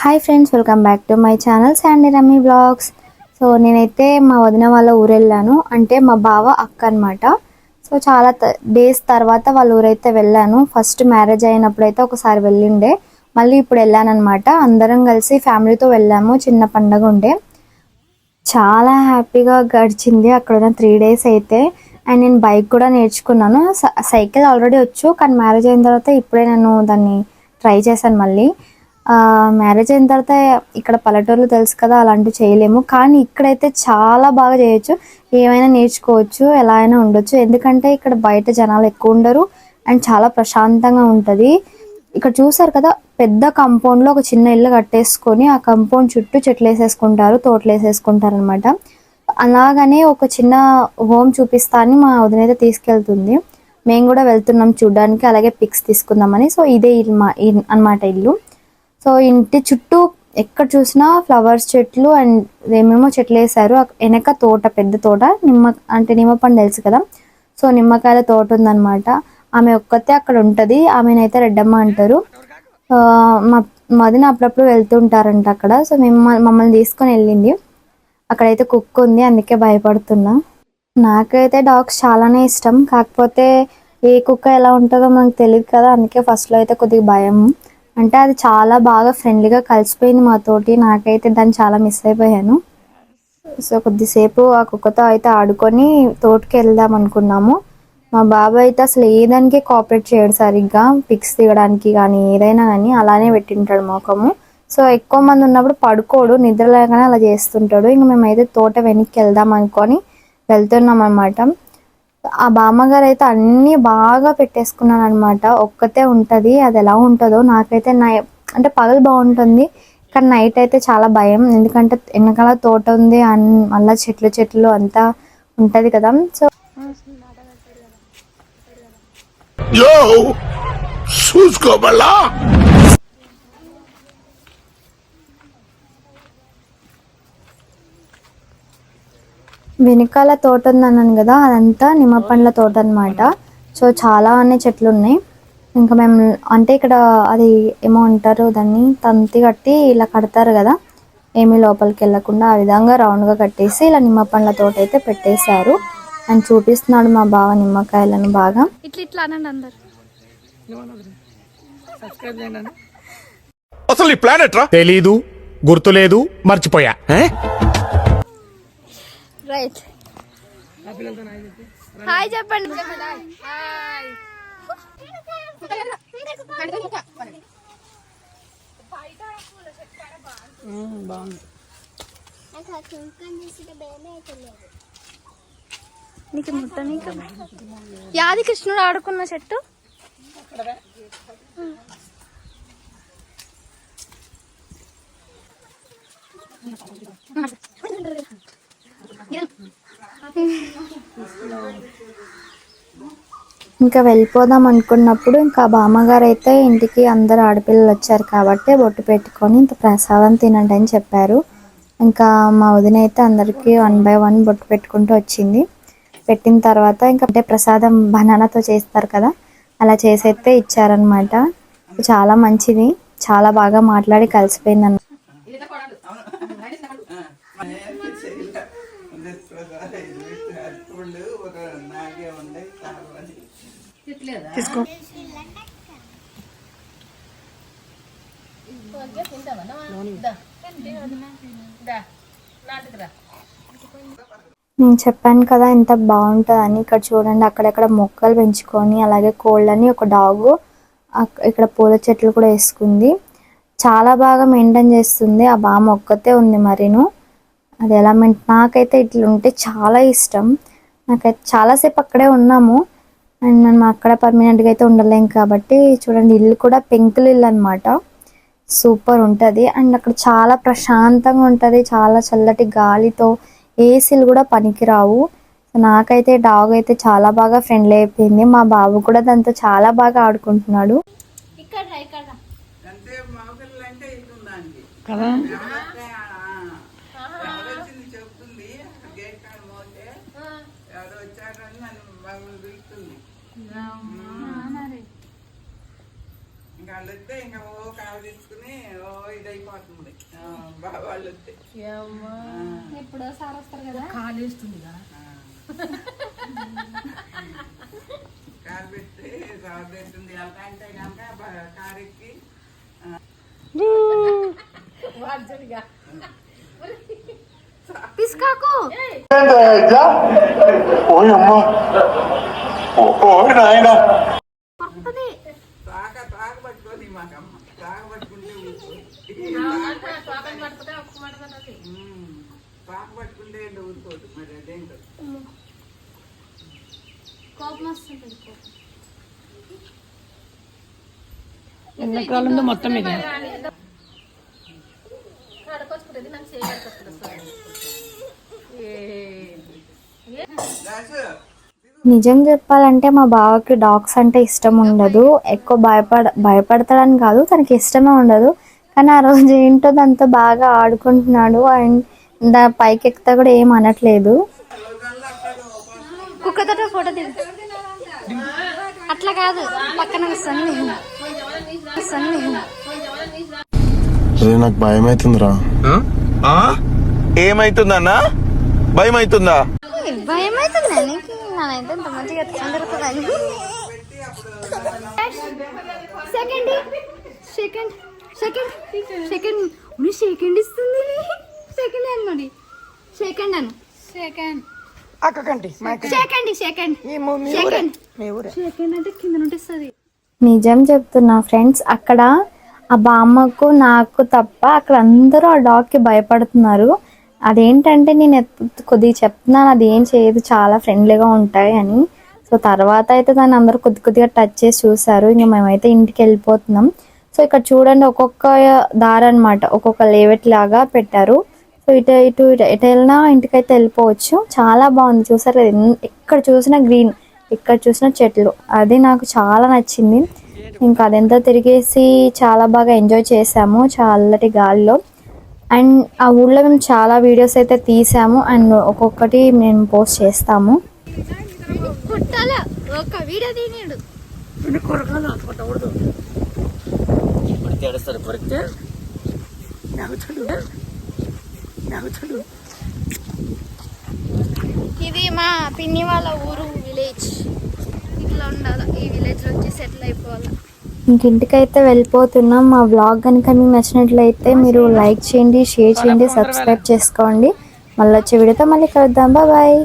Hi friends, welcome back to my channel Sandy Rammy vlogs. So నేనైతే మా వదిన వాళ్ళ ఊరు వెళ్ళాను, అంటే మా బావ అక్క అనమాట. సో చాలా డేస్ తర్వాత వాళ్ళ ఊరైతే వెళ్ళాను. ఫస్ట్ మ్యారేజ్ అయినప్పుడు అయితే ఒకసారి వెళ్ళిండే, మళ్ళీ ఇప్పుడు వెళ్ళాను అనమాట. అందరం కలిసి ఫ్యామిలీతో వెళ్ళాము, చిన్న పండగ ఉండే. చాలా హ్యాపీగా గడిచింది అక్కడ ఉన్న 3 days అయితే. అండ్ నేను బైక్ కూడా నేర్చుకున్నాను. సైకిల్ ఆల్రెడీ వచ్చు, కానీ మ్యారేజ్ అయిన తర్వాత ఇప్పుడే నేను దాన్ని ట్రై చేశాను మళ్ళీ. మ్యారేజ్ అయిన తర్వాత ఇక్కడ పల్లెటూరులో తెలుసు కదా, అలాంటివి చేయలేము. కానీ ఇక్కడైతే చాలా బాగా చేయొచ్చు, ఏమైనా నేర్చుకోవచ్చు, ఎలా అయినా ఉండొచ్చు. ఎందుకంటే ఇక్కడ బయట జనాలు ఎక్కువ ఉండరు అండ్ చాలా ప్రశాంతంగా ఉంటుంది. ఇక్కడ చూసారు కదా, పెద్ద కాంపౌండ్లో ఒక చిన్న ఇల్లు కట్టేసుకొని ఆ కాంపౌండ్ చుట్టూ చెట్లు వేసేసుకుంటారు, తోటలు వేసేసుకుంటారు అనమాట. అలాగనే ఒక చిన్న హోమ్ చూపిస్తా అని మా వదినైతే తీసుకెళ్తుంది. మేము కూడా వెళ్తున్నాం చూడడానికి, అలాగే పిక్స్ తీసుకుందామని. సో ఇదే అనమాట ఇల్లు. సో ఇంటి చుట్టూ ఎక్కడ చూసినా ఫ్లవర్స్ చెట్లు అండ్ ఏమేమో చెట్లు వేసారు. వెనక తోట, పెద్ద తోట, నిమ్మ పండు తెలుసు కదా, సో నిమ్మకాయల తోట ఉందన్నమాట. ఆమె ఒక్కతే అక్కడ ఉంటుంది, ఆమెనైతే రెడ్డమ్మ అంటారు. మా వదిన అప్పుడప్పుడు వెళ్తుంటారంట అక్కడ. సో మమ్మల్ని తీసుకొని వెళ్ళింది. అక్కడైతే కుక్క ఉంది, అందుకే భయపడుతున్నా. నాకైతే డాగ్స్ చాలానే ఇష్టం, కాకపోతే ఏ కుక్క ఎలా ఉంటుందో మనకు తెలియదు కదా, అందుకే ఫస్ట్లో అయితే కొద్దిగా భయం. అంటే అది చాలా బాగా ఫ్రెండ్లీగా కలిసిపోయింది మాతోటి. నాకైతే దాన్ని చాలా మిస్ అయిపోయాను. సో కొద్దిసేపు ఆ కుక్కతో అయితే ఆడుకొని తోటకి వెళ్దాం అనుకున్నాము. మా బాబాయ్ అయితే అసలు ఏదానికి కోఆపరేట్ చేయడు సరిగ్గా, పిక్స్ తీయడానికి కానీ ఏదైనా కానీ అలానే పెట్టింటాడు ముఖము. సో ఎక్కువ మంది ఉన్నప్పుడు పడుకోడు, నిద్ర లేకనే అలా చేస్తుంటాడు. ఇంక మేమైతే తోట వెనక్కి వెళ్దాం అనుకొని వెళ్తున్నాం అనమాట. ఆ బామ్మగారు అయితే అన్నీ బాగా పెట్టేసుకున్నాను అనమాట. ఒక్కతే ఉంటుంది, అది ఎలా ఉంటుందో నాకైతే అంటే పగలు బాగుంటుంది, కానీ నైట్ అయితే చాలా భయం. ఎందుకంటే వెనకాల తోట ఉంది, మళ్ళీ చెట్లు అంతా ఉంటుంది కదా. సో వెనకాల తోట ఉందన్నాను కదా, అదంతా నిమ్మ పండ్ల తోట అనమాట. సో చాలా చెట్లు ఉన్నాయి. ఇంకా మేము అంటే ఇక్కడ అది ఏమో అంటారు, దాన్ని తంతి కట్టి ఇలా కడతారు కదా, ఏమీ లోపలికి వెళ్ళకుండా ఆ విధంగా రౌండ్గా కట్టేసి ఇలా నిమ్మ పండ్ల తోట అయితే పెట్టేశారు. అని చూపిస్తున్నాడు మా బావ నిమ్మకాయలను బాగా. ఇట్లా అనండి అందరు. అసలు ఈ ప్లానెట్ రా తెలీదు, గుర్తులేదు, మర్చిపోయా. రైట్, హాయ్ చెప్పండి. నీకు ముట్ట నీకు యాది కృష్ణుడు ఆడుకున్న చెట్టు. ఇంకా వెళ్ళిపోదాం అనుకున్నప్పుడు ఇంకా బామ్మగారు అయితే ఇంటికి అందరు ఆడపిల్లలు వచ్చారు కాబట్టి బొట్టు పెట్టుకొని ఇంత ప్రసాదం తినండి అని చెప్పారు. ఇంకా మా వదిన అయితే అందరికీ 1 by 1 బొట్టు పెట్టుకుంటూ వచ్చింది. పెట్టిన తర్వాత ఇంకా అంటే ప్రసాదం బనానాతో చేస్తారు కదా, అలా చేసైతే ఇచ్చారనమాట. చాలా మంచిది, చాలా బాగా మాట్లాడి కలిసిపోయింది అన్న. తీసుకో. నేను చెప్పాను కదా ఎంత బాగుంటుందని. ఇక్కడ చూడండి, అక్కడెక్కడ మొక్కలు పెంచుకొని అలాగే కోళ్ళని, ఒక డాగు, ఇక్కడ పూల చెట్లు కూడా వేసుకుంది. చాలా బాగా మెయింటైన్ చేస్తుంది. ఆ బామ్మ ఒక్కతే ఉంది మరీను. అది ఎలా నాకైతే ఇట్లా ఉంటే చాలా ఇష్టం. నాకైతే చాలాసేపు అక్కడే ఉన్నాము అండ్ మనం అక్కడ పర్మనెంట్గా అయితే ఉండలేం కాబట్టి. చూడండి, ఇల్లు కూడా పెంకుల ఇల్లు అనమాట, సూపర్ ఉంటుంది. అండ్ అక్కడ చాలా ప్రశాంతంగా ఉంటుంది, చాలా చల్లటి గాలితో. ఏసీలు కూడా పనికిరావు. నాకైతే డాగ్ అయితే చాలా బాగా ఫ్రెండ్లీ అయిపోయింది. మా బాబు కూడా దాంతో చాలా బాగా ఆడుకుంటున్నాడు. ఇంకా వాళ్ళు వస్తే ఇంకా ఓ కాలు తీసుకుని ఓ ఇదైపోతుంది వాళ్ళు వస్తే ఎప్పుడో సార్ వస్తారు కదా కారు పెడితే సాగు పెడుతుంది అంటే కనుక కారు ఎక్కి పిస్కాకు తాక పట్టుకొని మాకమ్మ తాక పట్టుకుంటే తాక పట్టుకుంటే ఊరుకోదు మరి అదేంటో కోపం వస్తుంటుంది ఎండాకాలంలో మొత్తం ఇది నిజం చెప్పాలంటే మా బావకి డాగ్స్ అంటే ఇష్టం ఉండదు. ఎక్కువ భయపడతాడని కాదు, తనకి ఇష్టమే ఉండదు. కానీ ఆ రోజు ఏంటో దాంతో బాగా ఆడుకుంటున్నాడు అండ్ పైకి ఎక్కితే కూడా ఏం అనట్లేదు. కుక్కతో ఫోటో తీసు. అట్లా కాదు, పక్కన వస్తాను. నాకు భయం అవుతుందిరా. ఏమైతుందన్నా? భయం అవుతుందా? భయం అవుతుంది నీకు. నానైతే ఇంత మంచిగా జరుగుతుంది. Second second second second second ఇస్తుంది. సెకండ్ అన్నది సెకండ్ అను సెకండ్ అక్కకండి సెకండ్ సెకండ్ సెకండ్ అంటే కింద నుండి. నిజం చెప్తున్నా ఫ్రెండ్స్, అక్కడ ఆ బామ్మకు నాకు తప్ప అక్కడ అందరూ ఆ డాగ్కి భయపడుతున్నారు. అదేంటంటే నేను కొద్దిగా చెప్తున్నాను, అది ఏం చేయదు, చాలా ఫ్రెండ్లీగా ఉంటాయి అని. సో తర్వాత అయితే దాన్ని అందరూ కొద్దిగా టచ్ చేసి చూసారు. ఇంకా మేమైతే ఇంటికి వెళ్ళిపోతున్నాం. సో ఇక్కడ చూడండి, ఒక్కొక్క దారి అనమాట, ఒక్కొక్క లేవెట్ లాగా పెట్టారు. సో ఇటు వెళ్ళినా ఇంటికైతే వెళ్ళిపోవచ్చు. చాలా బాగుంది చూసారు, ఎక్కడ చూసినా గ్రీన్, ఇక్కడ చూసిన చెట్లు, అది నాకు చాలా నచ్చింది. ఇంకా అదంతా తిరిగేసి చాలా బాగా ఎంజాయ్ చేసాము చల్లటి గాలిలో. అండ్ ఆ ఊళ్ళో మేము చాలా వీడియోస్ అయితే తీసాము అండ్ ఒక్కొక్కటి మేము పోస్ట్ చేస్తాము. ఒక వీడియో తీయడు. ఇది మా పిన్ని వాళ్ళ ఊరు విలేజ్. ఇట్లా ఉండాలి, ఈ విలేజ్ లో వచ్చి సెటిల్ అయిపోవాలి. ఇంటికైతే వెళ్ళిపోతున్నాం. మా బ్లాగ్ కనుక మీకు నచ్చినట్లయితే మీరు లైక్ చేయండి, షేర్ చేయండి, సబ్స్క్రైబ్ చేసుకోండి. మళ్ళీ వచ్చే వీడియోతో మళ్ళీ కలుద్దాం. బాయ్.